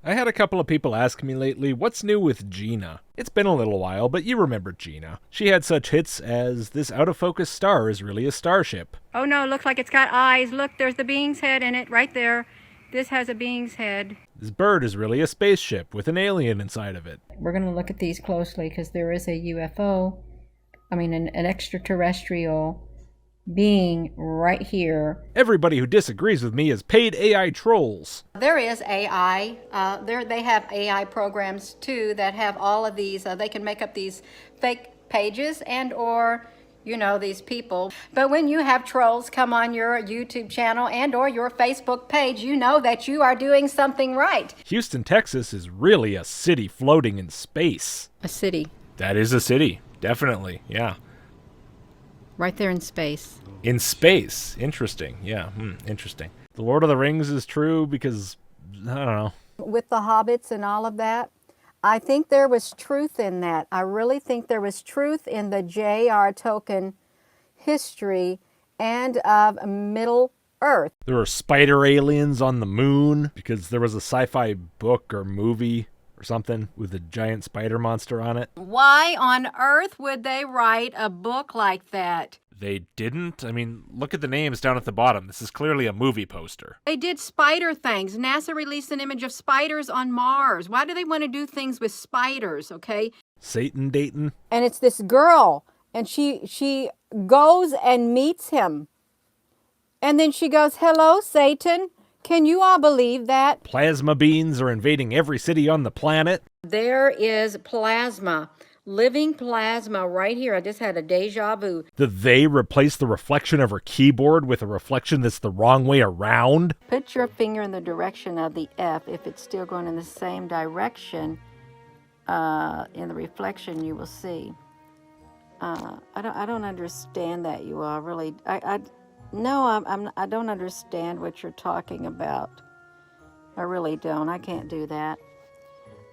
I had a couple of people ask me lately, what's new with Gina? It's been a little while, but you remember Gina. She had such hits as this out-of-focus star is really a starship. Oh no, it looks like it's got eyes. Look, there's the being's head in it right there. This has a being's head. This bird is really a spaceship with an alien inside of it. We're going to look at these closely because there is a UFO, an extraterrestrial being right here. Everybody who disagrees with me is paid AI trolls. There is AI. They have AI programs too that have all of these. They can make up these fake pages and or these people. But when you have trolls come on your YouTube channel and or your Facebook page, you know that you are doing something right. Houston, Texas is really a city floating in space. A city. That is a city. Definitely. Yeah. Right there in space. In space. Interesting. Yeah. Interesting. The Lord of the Rings is true because, I don't know. With the hobbits and all of that, I think there was truth in that. I really think there was truth in the J.R. Tolkien history and of Middle Earth. There were spider aliens on the moon because there was a sci-fi book or movie or something with a giant spider monster on it. Why on earth would they write a book like that? They didn't? I mean, look at the names down at the bottom. This is clearly a movie poster. They did spider things. NASA released an image of spiders on Mars. Why do they want to do things with spiders, okay? Satan Dayton. And it's this girl, and she goes and meets him. And then she goes, "Hello, Satan. Can you all believe that?" Plasma beings are invading every city on the planet. There is plasma. Living plasma right here. I just had a deja vu. Did they replace the reflection of her keyboard with a reflection that's the wrong way around? Put your finger in the direction of the F. If it's still going in the same direction, in the reflection, you will see. I don't understand that, you all. Really, I don't understand what you're talking about. I really don't. I can't do that.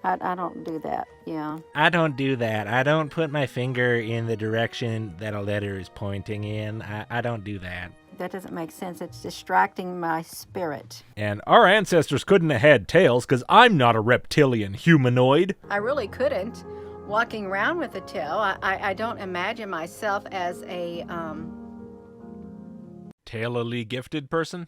I don't do that, yeah. I don't do that. I don't put my finger in the direction that a letter is pointing in. I don't do that. That doesn't make sense. It's distracting my spirit. And our ancestors couldn't have had tails because I'm not a reptilian humanoid. I really couldn't. Walking around with a tail, I don't imagine myself as a, Tailorly gifted person?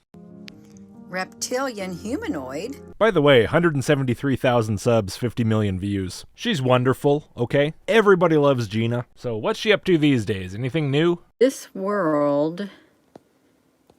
reptilian humanoid. By the way, 173,000 subs, 50 million views. She's wonderful, okay? Everybody loves Gina. So what's she up to these days? Anything new? This world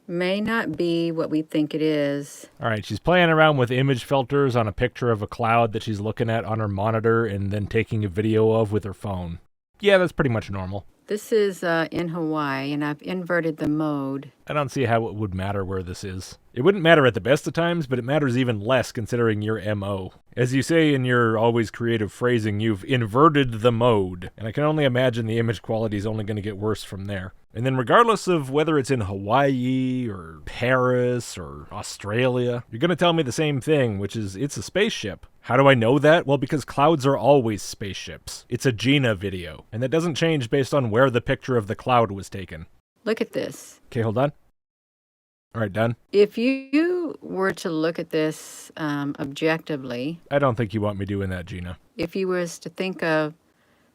may not be what we think it is. All right, she's playing around with image filters on a picture of a cloud that she's looking at on her monitor and then taking a video of with her phone. Yeah, that's pretty much normal. This is in Hawaii, and I've inverted the mode. I don't see how it would matter where this is. It wouldn't matter at the best of times, but it matters even less considering your MO. As you say in your always creative phrasing, you've inverted the mode, and I can only imagine the image quality is only going to get worse from there. And then regardless of whether it's in Hawaii or Paris or Australia, you're going to tell me the same thing, which is it's a spaceship. How do I know that? Well, because clouds are always spaceships. It's a Gina video, and that doesn't change based on where the picture of the cloud was taken. Look at this. Okay, hold on. All right, done. If you were to look at this objectively... I don't think you want me doing that, Gina. If you was to think of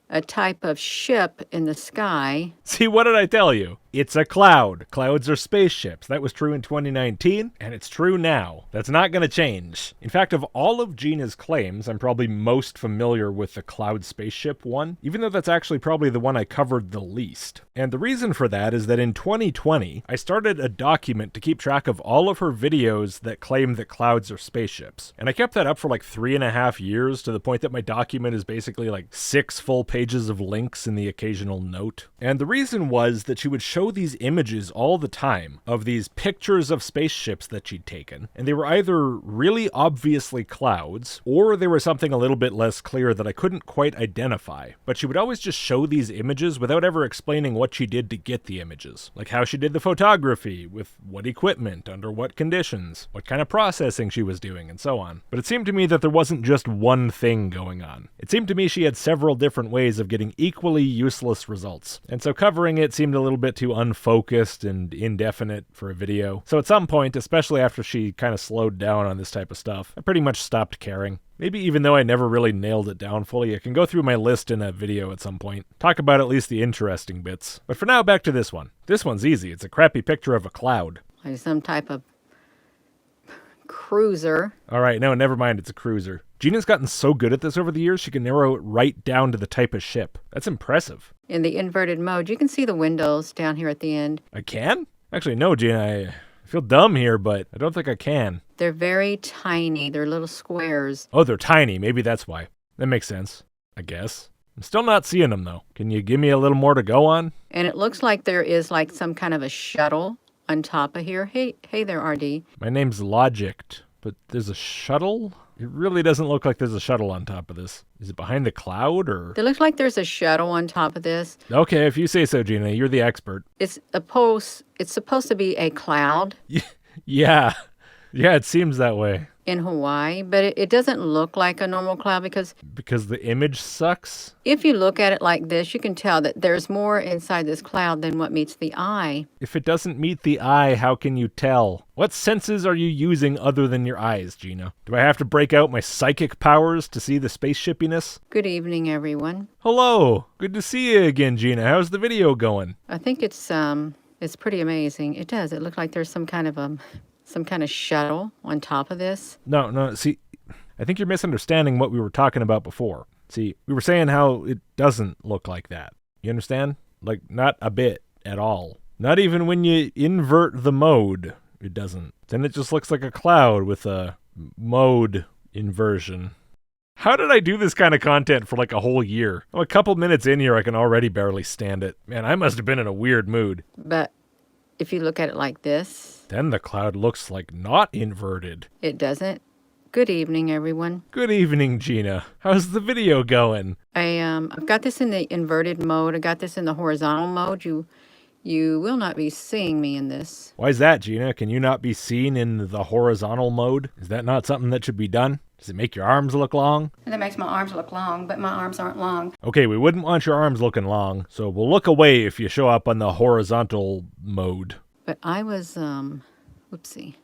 a type of ship in the sky... See, what did I tell you? It's a cloud. Clouds are spaceships. That was true in 2019, and it's true now. That's not going to change. In fact, of all of Gina's claims, I'm probably most familiar with the cloud spaceship one, even though that's actually probably the one I covered the least. And the reason for that is that in 2020, I started a document to keep track of all of her videos that claim that clouds are spaceships. And I kept that up for like 3.5 years to the point that my document is basically like 6 full pages of links and the occasional note. And the reason was that she would show these images all the time of these pictures of spaceships that she'd taken, and they were either really obviously clouds, or they were something a little bit less clear that I couldn't quite identify. But she would always just show these images without ever explaining what she did to get the images. Like how she did the photography, with what equipment, under what conditions, what kind of processing she was doing, and so on. But it seemed to me that there wasn't just one thing going on. It seemed to me she had several different ways of getting equally useless results. And so covering it seemed a little bit too too unfocused and indefinite for a video. So at some point, especially after she kind of slowed down on this type of stuff, I pretty much stopped caring. Maybe even though I never really nailed it down fully, I can go through my list in a video at some point. Talk about at least the interesting bits. But for now, back to this one. This one's easy. It's a crappy picture of a cloud. Like some type of cruiser. All right, no, never mind. It's a cruiser. Gina's gotten so good at this over the years, she can narrow it right down to the type of ship. That's impressive. In the inverted mode, you can see the windows down here at the end. I can? Actually, no, Gina. I feel dumb here, but I don't think I can. They're very tiny. They're little squares. Oh, they're tiny. Maybe that's why. That makes sense, I guess. I'm still not seeing them, though. Can you give me a little more to go on? And it looks like there is like some kind of a shuttle on top of here. Hey there, RD. My name's Logicked, but there's a shuttle? It really doesn't look like there's a shuttle on top of this. Is it behind the cloud, or...? It looks like there's a shuttle on top of this. Okay, if you say so, Gina. You're the expert. It's supposed to be a cloud Yeah. Yeah, it seems that way. in Hawaii, but it doesn't look like a normal cloud because the image sucks? if you look at it like this, you can tell that there's more inside this cloud than what meets the eye. If it doesn't meet the eye, how can you tell? What senses are you using other than your eyes, Gina? Do I have to break out my psychic powers to see the spaceshipiness? Good evening, everyone. Hello. Good to see you again, Gina. How's the video going? I think it's pretty amazing. It does. It looks like there's some kind of shuttle on top of this. No, see, I think you're misunderstanding what we were talking about before. See, we were saying how it doesn't look like that. You understand? Like, not a bit at all. Not even when you invert the mode, it doesn't. Then it just looks like a cloud with a mode inversion. How did I do this kind of content for like a whole year? I'm a couple minutes in here, I can already barely stand it. Man, I must have been in a weird mood. But if you look at it like this, then the cloud looks like not inverted. It doesn't. Good evening, everyone. Good evening, Gina. How's the video going? I've got this in the inverted mode. I got this in the horizontal mode. You will not be seeing me in this. Why is that, Gina? Can you not be seen in the horizontal mode? Is that not something that should be done? Does it make your arms look long? That makes my arms look long, but my arms aren't long. Okay, we wouldn't want your arms looking long, so we'll look away if you show up on the horizontal mode. But I was, whoopsie.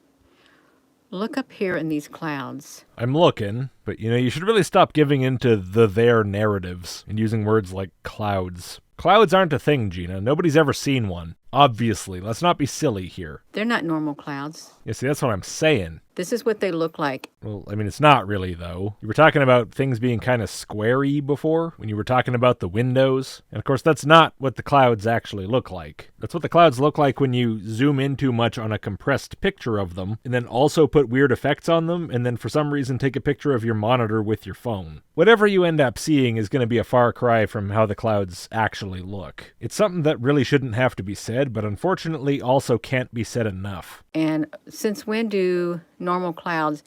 Look up here in these clouds. I'm looking, but you should really stop giving into their narratives and using words like clouds. Clouds aren't a thing, Gina. Nobody's ever seen one. Obviously, let's not be silly here. They're not normal clouds. Yeah, see, that's what I'm saying. This is what they look like. Well, I mean, it's not really, though. You were talking about things being kind of squarey before, when you were talking about the windows. And of course, that's not what the clouds actually look like. That's what the clouds look like when you zoom in too much on a compressed picture of them, and then also put weird effects on them, and then for some reason take a picture of your monitor with your phone. Whatever you end up seeing is going to be a far cry from how the clouds actually look. It's something that really shouldn't have to be said, but unfortunately also can't be said enough. And since when do normal clouds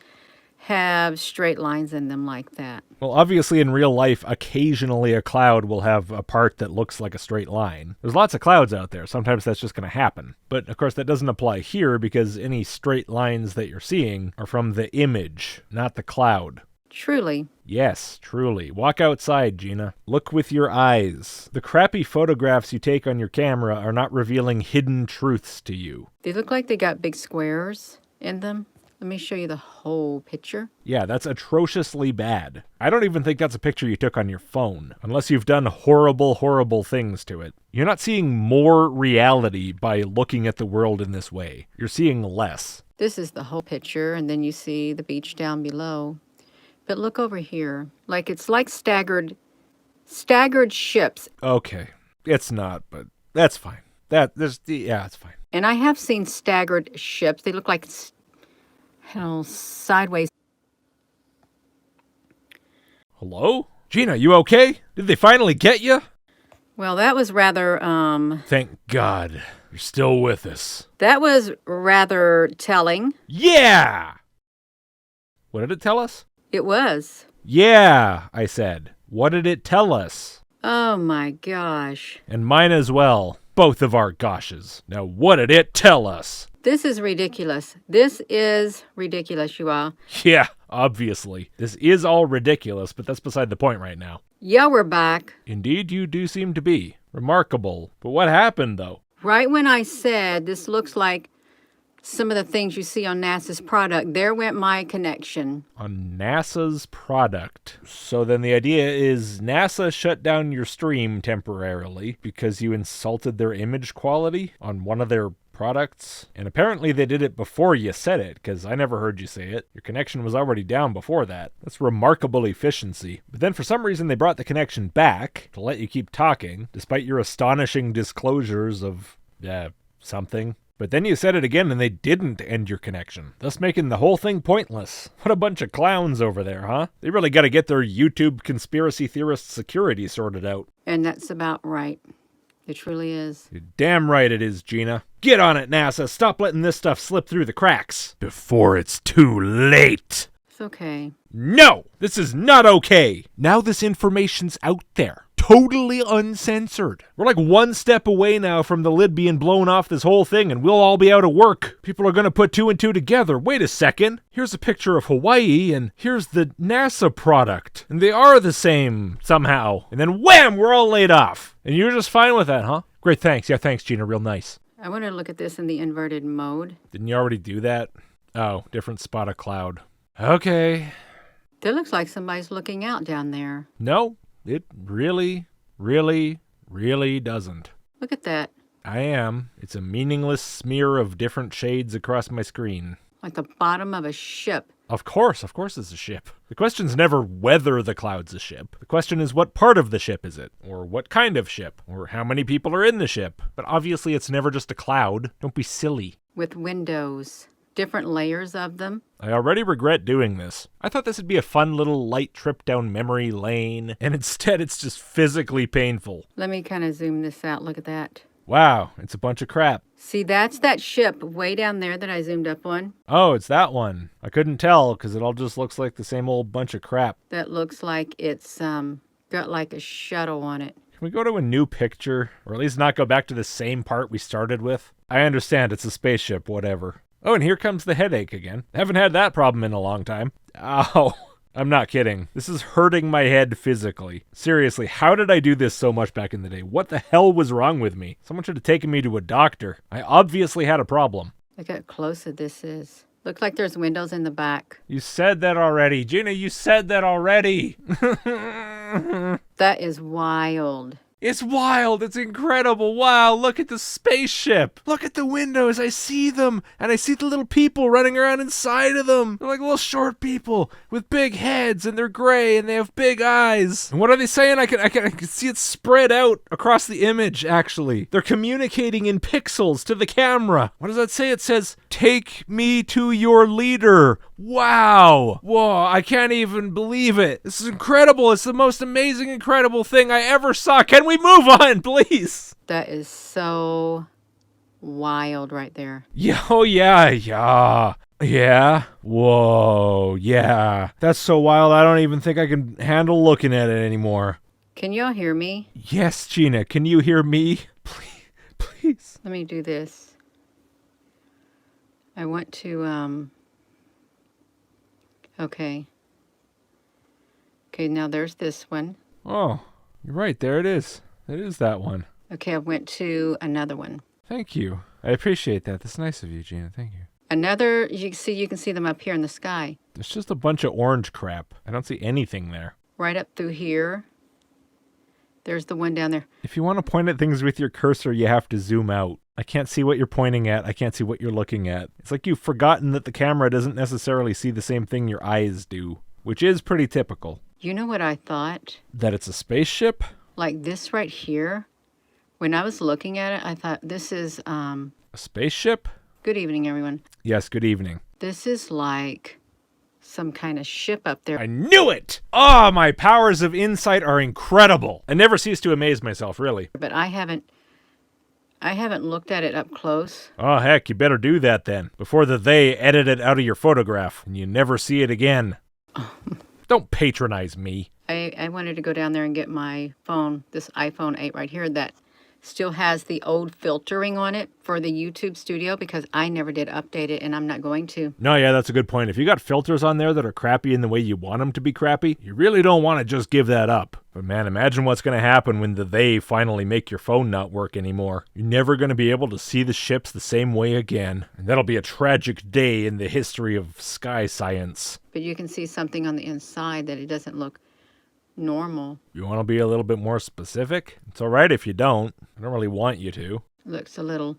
have straight lines in them like that? Well, obviously in real life, occasionally a cloud will have a part that looks like a straight line. There's lots of clouds out there. Sometimes that's just going to happen. But of course that doesn't apply here because any straight lines that you're seeing are from the image, not the cloud. Truly. Yes, truly. Walk outside, Gina. Look with your eyes. The crappy photographs you take on your camera are not revealing hidden truths to you. They look like they got big squares in them. Let me show you the whole picture. Yeah, that's atrociously bad. I don't even think that's a picture you took on your phone, unless you've done horrible, horrible things to it. You're not seeing more reality by looking at the world in this way. You're seeing less. This is the whole picture, and then you see the beach down below. But look over here. It's like staggered ships. Okay. It's not, but that's fine. It's fine. And I have seen staggered ships. They look like sideways. Hello? Gina, you okay? Did they finally get you? Well, that was rather, Thank God. You're still with us. That was rather telling. Yeah! What did it tell us? It was. Yeah, I said. What did it tell us? Oh my gosh. And mine as well. Both of our goshes. Now what did it tell us? This is ridiculous. This is ridiculous, you all. Yeah, obviously. This is all ridiculous, but that's beside the point right now. Yeah, we're back. Indeed, you do seem to be. Remarkable. But what happened, though? Right when I said this looks like some of the things you see on NASA's product, there went my connection. On NASA's product. So then the idea is NASA shut down your stream temporarily because you insulted their image quality on one of their products. And apparently they did it before you said it, because I never heard you say it. Your connection was already down before that. That's remarkable efficiency. But then for some reason they brought the connection back to let you keep talking, despite your astonishing disclosures of, something. But then you said it again and they didn't end your connection, thus making the whole thing pointless. What a bunch of clowns over there, huh? They really got to get their YouTube conspiracy theorist security sorted out. And that's about right. It truly is. You're damn right it is, Gina. Get on it, NASA. Stop letting this stuff slip through the cracks before it's too late. It's okay. No, this is not okay. Now this information's out there. Totally uncensored. We're like one step away now from the lid being blown off this whole thing and we'll all be out of work. People are going to put two and two together. Wait a second. Here's a picture of Hawaii and here's the NASA product. And they are the same somehow. And then wham, we're all laid off. And you're just fine with that, huh? Great, thanks. Yeah, thanks, Gina. Real nice. I want to look at this in the inverted mode. Didn't you already do that? Oh, different spot of cloud. Okay. It looks like somebody's looking out down there. No. It really, really, really doesn't. Look at that. I am. It's a meaningless smear of different shades across my screen. Like the bottom of a ship. Of course it's a ship. The question's never whether the cloud's a ship. The question is what part of the ship is it? Or what kind of ship? Or how many people are in the ship? But obviously it's never just a cloud. Don't be silly. With windows. Different layers of them. I already regret doing this. I thought this would be a fun little light trip down memory lane, and instead it's just physically painful. Let me kind of zoom this out. Look at that. Wow, it's a bunch of crap. See, that's that ship way down there that I zoomed up on. Oh, it's that one. I couldn't tell because it all just looks like the same old bunch of crap. That looks like it's got like a shuttle on it. Can we go to a new picture? Or at least not go back to the same part we started with? I understand it's a spaceship, whatever. Oh, and here comes the headache again. Haven't had that problem in a long time. Ow. I'm not kidding. This is hurting my head physically. Seriously, how did I do this so much back in the day? What the hell was wrong with me? Someone should have taken me to a doctor. I obviously had a problem. Look how close this is. Looks like there's windows in the back. You said that already. Gina, you said that already. That is wild. It's wild. It's incredible. Wow, look at the spaceship. Look at the windows. I see them. And I see the little people running around inside of them. They're like little short people with big heads and they're gray and they have big eyes. And what are they saying? I can see it spread out across the image, actually. They're communicating in pixels to the camera. What does that say? It says, "Take me to your leader." Wow. Whoa, I can't even believe it. This is incredible. It's the most amazing, incredible thing I ever saw. Can we move on, please? That is so wild right there. Oh, yeah. Yeah. Whoa, yeah. That's so wild, I don't even think I can handle looking at it anymore. Can y'all hear me? Yes, Gina, can you hear me? Please. Let me do this. I want to, okay. Okay, now there's this one. Oh, you're right, there it is. It is that one. Okay, I went to another one. Thank you. I appreciate that. That's nice of you, Gina. Thank you. Another, you can see them up here in the sky. It's just a bunch of orange crap. I don't see anything there. Right up through here. There's the one down there. If you want to point at things with your cursor, you have to zoom out. I can't see what you're pointing at. I can't see what you're looking at. It's like you've forgotten that the camera doesn't necessarily see the same thing your eyes do, which is pretty typical. You know what I thought? That it's a spaceship? Like this right here. When I was looking at it, I thought this is, A spaceship? Good evening, everyone. Yes, good evening. This is like some kind of ship up there. I knew it! Oh, my powers of insight are incredible. I never cease to amaze myself, really. But I haven't looked at it up close. Oh, heck, you better do that then, before they edit it out of your photograph and you never see it again. Don't patronize me. I wanted to go down there and get my phone, this iPhone 8 right here, that still has the old filtering on it for the YouTube studio, because I never did update it and I'm not going to. No, yeah, that's a good point. If you got filters on there that are crappy in the way you want them to be crappy, you really don't want to just give that up. But man, imagine what's going to happen when they finally make your phone not work anymore. You're never going to be able to see the ships the same way again. And that'll be a tragic day in the history of sky science. But you can see something on the inside that it doesn't look normal. You want to be a little bit more specific? It's all right if you don't. I don't really want you to. It looks a little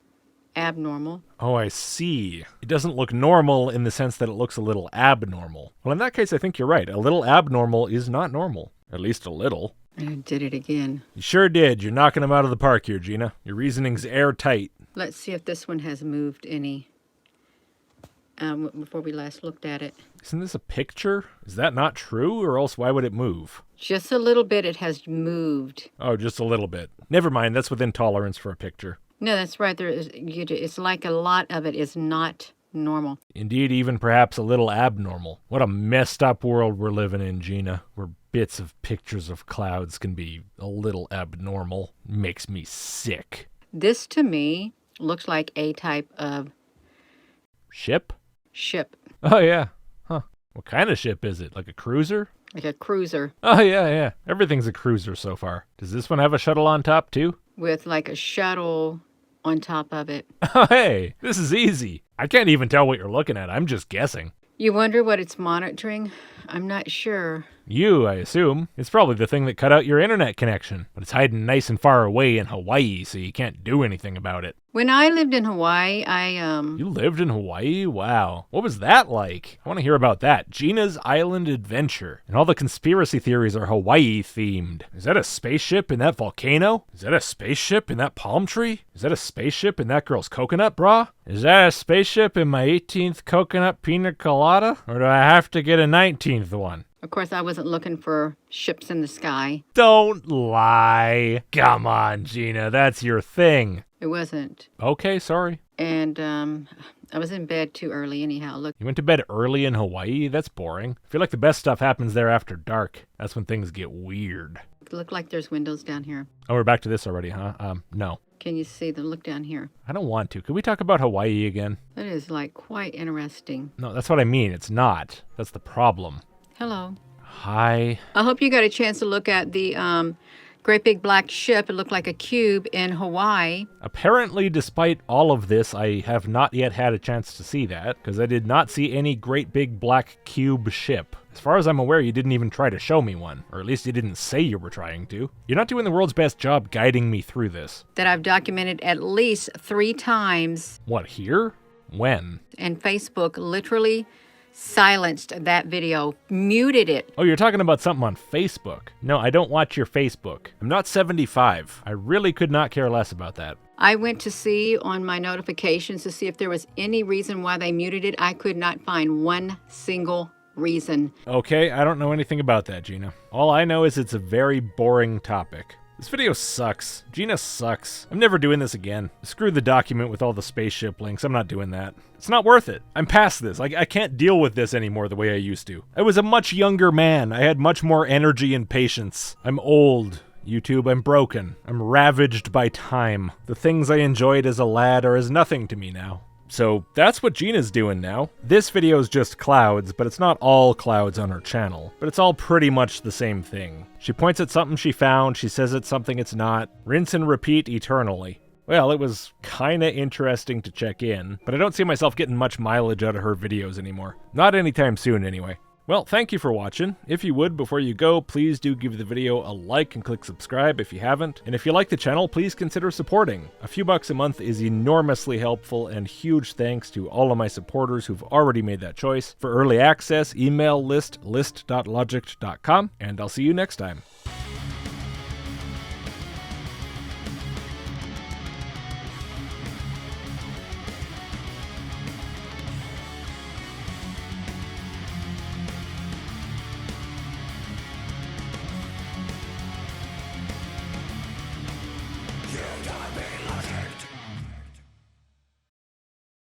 abnormal. Oh, I see. It doesn't look normal in the sense that it looks a little abnormal. Well, in that case, I think you're right. A little abnormal is not normal. At least a little. I did it again. You sure did. You're knocking them out of the park here, Gina. Your reasoning's airtight. Let's see if this one has moved any before we last looked at it. Isn't this a picture? Is that not true, or else why would it move? Just a little bit it has moved. Oh, just a little bit. Never mind, that's within tolerance for a picture. No, that's right. It's like a lot of it is not normal. Indeed, even perhaps a little abnormal. What a messed up world we're living in, Gina, where bits of pictures of clouds can be a little abnormal. Makes me sick. This, to me, looks like a type of ship. Oh, yeah. Huh. What kind of ship is it? Like a cruiser? Like a cruiser. Oh, yeah. Everything's a cruiser so far. Does this one have a shuttle on top, too? With like a shuttle on top of it. Oh, hey, this is easy. I can't even tell what you're looking at. I'm just guessing. You wonder what it's monitoring? I'm not sure. You, I assume. It's probably the thing that cut out your internet connection, but it's hiding nice and far away in Hawaii, so you can't do anything about it. When I lived in Hawaii, You lived in Hawaii? Wow. What was that like? I want to hear about that. Gina's Island Adventure. And all the conspiracy theories are Hawaii-themed. Is that a spaceship in that volcano? Is that a spaceship in that palm tree? Is that a spaceship in that girl's coconut bra? Is that a spaceship in my 18th coconut pina colada? Or do I have to get a 19th one? Of course, I wasn't looking for ships in the sky. Don't lie. Come on, Gina. That's your thing. It wasn't. Okay, sorry. And I was in bed too early anyhow. Look. You went to bed early in Hawaii? That's boring. I feel like the best stuff happens there after dark. That's when things get weird. It looked like there's windows down here. Oh, we're back to this already, huh? No. Can you see them? Look down here. I don't want to. Could we talk about Hawaii again? That is like quite interesting. No, that's what I mean. It's not. That's the problem. Hello. Hi. I hope you got a chance to look at the great big black ship. It looked like a cube in Hawaii. Apparently, despite all of this, I have not yet had a chance to see that, because I did not see any great big black cube ship. As far as I'm aware, you didn't even try to show me one, or at least you didn't say you were trying to. You're not doing the world's best job guiding me through this. That I've documented at least 3 times. What, here? When? And Facebook literally silenced that video, muted it. Oh, you're talking about something on Facebook. No, I don't watch your Facebook. I'm not 75. I really could not care less about that. I went to see on my notifications to see if there was any reason why they muted it. I could not find one single reason. Okay, I don't know anything about that, Gina. All I know is it's a very boring topic. This video sucks. Gina sucks. I'm never doing this again. Screw the document with all the spaceship links. I'm not doing that. It's not worth it. I'm past this. I can't deal with this anymore the way I used to. I was a much younger man. I had much more energy and patience. I'm old. YouTube, I'm broken. I'm ravaged by time. The things I enjoyed as a lad are as nothing to me now. So that's what Gina's doing now. This video is just clouds, but it's not all clouds on her channel. But it's all pretty much the same thing. She points at something she found, she says it's something it's not. Rinse and repeat eternally. Well, it was kinda interesting to check in, but I don't see myself getting much mileage out of her videos anymore. Not anytime soon, anyway. Well, thank you for watching. If you would, before you go, please do give the video a like and click subscribe if you haven't. And if you like the channel, please consider supporting. A few bucks a month is enormously helpful, and huge thanks to all of my supporters who've already made that choice. For early access, email list.logicked.com, and I'll see you next time.